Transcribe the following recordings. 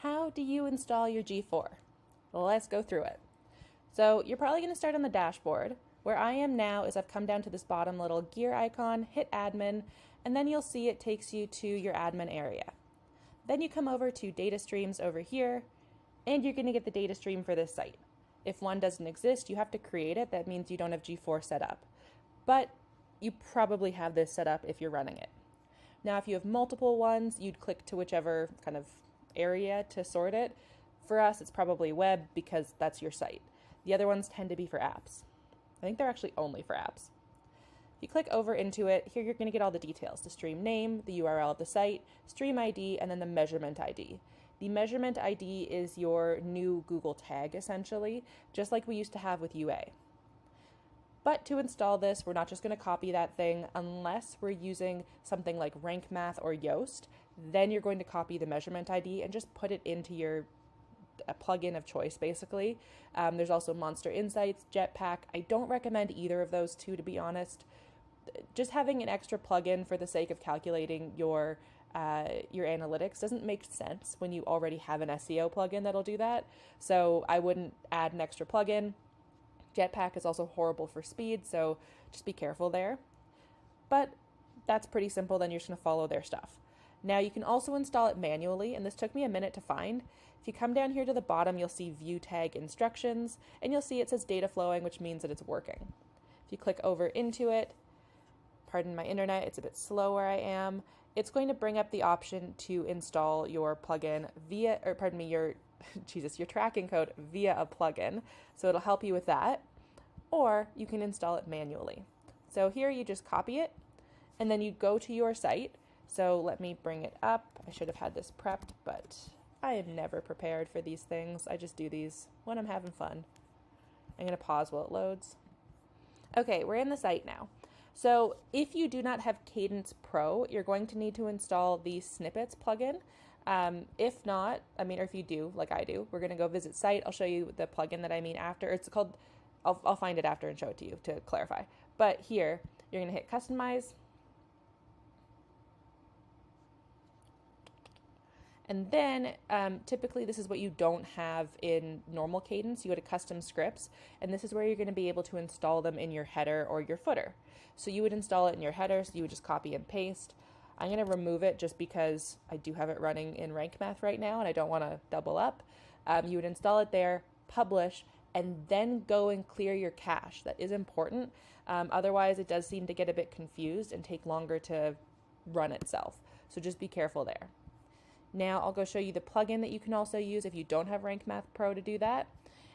How do you install your G4? Well, let's go through it. So you're probably going to start on the dashboard. Where I am now is I've come down to this bottom little gear icon, hit admin, and then you'll see it takes you to your admin area. Then you come over to data streams over here, and you're going to get the data stream for this site. If one doesn't exist, you have to create it. That means you don't have G4 set up. But you probably have this set up if you're running it. Now, if you have multiple ones, you'd click to whichever kind of area to sort it. For us, it's probably web because that's your site. The other ones tend to be for apps. I think they're actually only for apps. If you click over into it, here you're going to get all the details: the stream name, the URL of the site, stream ID, and then the measurement ID. The measurement ID is your new Google tag, essentially, just like we used to have with UA. But to install this, we're not just going to copy that thing unless we're using something like Rank Math or Yoast. Then you're going to copy the measurement ID and just put it into your plugin of choice, basically. There's also Monster Insights, Jetpack. I don't recommend either of those two, to be honest. Just having an extra plugin for the sake of calculating your analytics doesn't make sense when you already have an SEO plugin that'll do that. So I wouldn't add an extra plugin. Jetpack is also horrible for speed, so just be careful there. But that's pretty simple. Then you're just going to follow their stuff. Now you can also install it manually, and this took me a minute to find. If you come down here to the bottom, you'll see view tag instructions, and you'll see it says data flowing, which means that it's working. If you click over into it, pardon my internet, it's a bit slow where I am, it's going to bring up the option to install your plugin via, or pardon me, your tracking code via a plugin. So it'll help you with that, or you can install it manually. So here you just copy it, and then you go to your site. So let me bring it up. I should have had this prepped, but I am never prepared for these things. I just do these when I'm having fun. I'm going to pause while it loads. Okay, we're in the site now. So if you do not have Cadence Pro, you're going to need to install the Snippets plugin. If not, or if you do, like I do, we're going to go visit site. I'll show you the plugin that I mean after. It's called, I'll find it after and show it to you to clarify. But here, you're going to hit customize. And then typically this is what you don't have in normal Cadence. You go to custom scripts, and this is where you're going to be able to install them in your header or your footer. So you would install it in your header, so you would just copy and paste. I'm going to remove it just because I do have it running in Rank Math right now and I don't want to double up. You would install it there, publish, and then go and clear your cache. That is important. Otherwise, it does seem to get a bit confused and take longer to run itself. So just be careful there. Now I'll go show you the plugin that you can also use if you don't have Rank Math Pro to do that.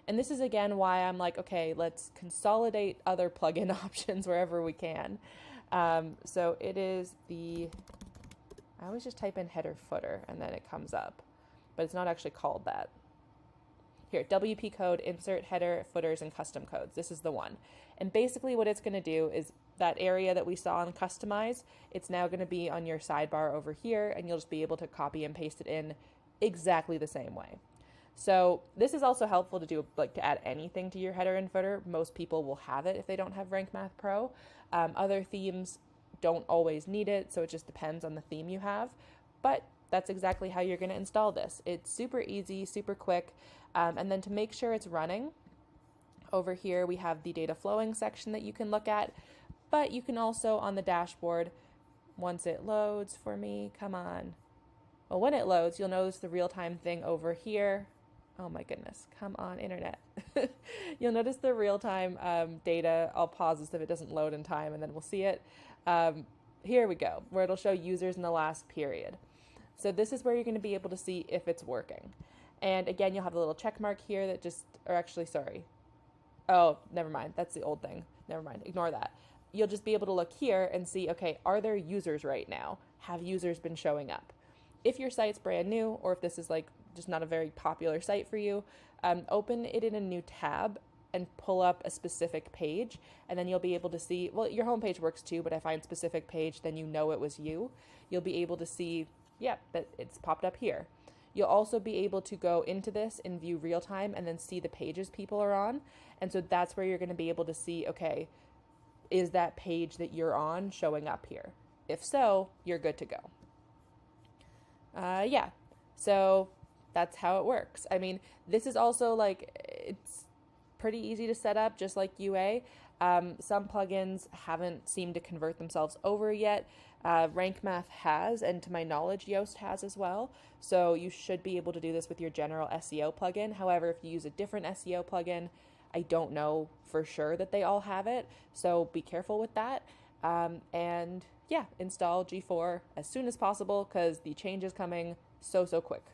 And this is again why I'm like, okay, let's consolidate other plugin options wherever we can. So it is I always just type in header footer and then it comes up, but it's not actually called that. Here, WP code, insert header, footers, and custom codes. This is the one. And basically what it's going to do is that area that we saw on customize, it's now going to be on your sidebar over here, and you'll just be able to copy and paste it in exactly the same way. So this is also helpful to do, like to add anything to your header and footer. Most people will have it if they don't have Rank Math Pro. Other themes don't always need it, so it just depends on the theme you have. But that's exactly how you're going to install this. It's super easy, super quick. And then to make sure it's running, over here we have the data flowing section that you can look at, but you can also on the dashboard, once it loads for me, come on. Well, when it loads, you'll notice the real-time thing over here. Oh my goodness, come on, internet. You'll notice the real-time data. I'll pause this if it doesn't load in time and then we'll see it. Here we go, where it'll show users in the last period. So this is where you're going to be able to see if it's working. And again, you'll have a little check mark here that just, or actually, sorry. Oh, never mind. That's the old thing. Never mind. Ignore that. You'll just be able to look here and see, okay, are there users right now? Have users been showing up? If your site's brand new, or if this is like just not a very popular site for you, open it in a new tab and pull up a specific page, and then you'll be able to see, well, your homepage works too, but I find specific page, then you know it was you. You'll be able to see, yeah, that it's popped up here. You'll also be able to go into this and view real time and then see the pages people are on. And so that's where you're going to be able to see, okay, is that page that you're on showing up here? If so, you're good to go. Yeah, so that's how it works. I mean, this is also like, it's pretty easy to set up, just like UA. Some plugins haven't seemed to convert themselves over yet. Rank Math has, and to my knowledge, Yoast has as well. So you should be able to do this with your general SEO plugin. However, if you use a different SEO plugin, I don't know for sure that they all have it. So be careful with that. And yeah, install G4 as soon as possible because the change is coming so quick.